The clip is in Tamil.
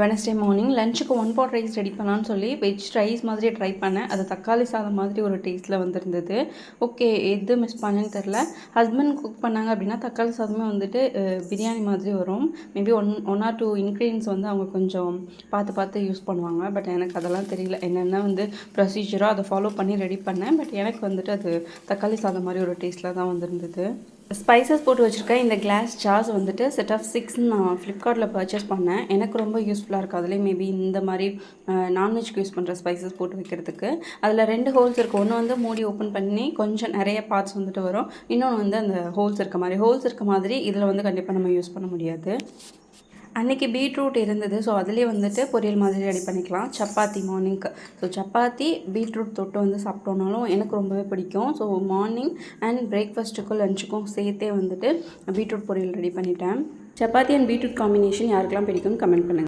வெனஸ்டே மார்னிங் லஞ்சுக்கு ஒன் பாட் ரைஸ் ரெடி பண்ணலான்னு சொல்லி வெஜ் ரைஸ் மாதிரி ட்ரை பண்ணேன். அது தக்காளி சாதம் மாதிரி ஒரு டேஸ்ட்டில் வந்துருந்தது. ஓகே, எது மிஸ் பண்ணேன்னு தெரில. ஹஸ்பண்ட் குக் பண்ணாங்க அப்படின்னா தக்காளி சாதமே வந்துட்டு பிரியாணி மாதிரி வரும். Maybe one or two ingredients வந்து அவங்க கொஞ்சம் பார்த்து யூஸ் பண்ணுவாங்க. பட் எனக்கு அதெல்லாம் தெரியல. என்னென்ன வந்து ப்ரொசீஜரோ அதை ஃபாலோ பண்ணி ரெடி பண்ணேன். பட் எனக்கு வந்துட்டு அது தக்காளி சாதம் மாதிரி ஒரு டேஸ்ட்டில் தான் வந்துருந்தது. ஸ்பைசஸ் போட்டு வச்சுருக்கேன். இந்த கிளாஸ் ஜார்ஸ் வந்துட்டு செட் ஆஃப் 6 நான் ஃப்ளிப்கார்ட்டில் பர்ச்சேஸ் பண்ணேன். எனக்கு ரொம்ப யூஸ்ஃபுல்லாக இருக்குது. அதிலே மேபி இந்த மாதிரி நான்வெஜ்க்கு யூஸ் பண்ணுற ஸ்பைசஸ் போட்டு வைக்கிறதுக்கு. அதில் 2 ஹோல்ஸ் இருக்குது. ஒன்று வந்து மூடி ஓப்பன் பண்ணி கொஞ்சம் நிறைய பார்ட்ஸ் வந்துட்டு வரும். இன்னொன்று வந்து அந்த ஹோல்ஸ் இருக்க மாதிரி இதில் வந்து கண்டிப்பாக நம்ம யூஸ் பண்ண முடியாது. அன்றைக்கி பீட்ரூட் இருந்தது. ஸோ அதிலே வந்துட்டு பொரியல் மாதிரி ரெடி பண்ணிக்கலாம். சப்பாத்தி மார்னிங்க்கு. ஸோ சப்பாத்தி பீட்ரூட் தொட்டு வந்து சாப்பிட்டோன்னாலும் எனக்கு ரொம்பவே பிடிக்கும். ஸோ மார்னிங் அண்ட் பிரேக்ஃபாஸ்ட்டுக்கும் லஞ்சுக்கும் சேர்த்தே வந்துட்டு பீட்ரூட் பொரியல் ரெடி பண்ணிட்டேன். சப்பாத்தி அண்ட் பீட்ரூட் காம்பினேஷன் யாருக்கெல்லாம் பிடிக்கும்னு கமெண்ட் பண்ணுங்கள்.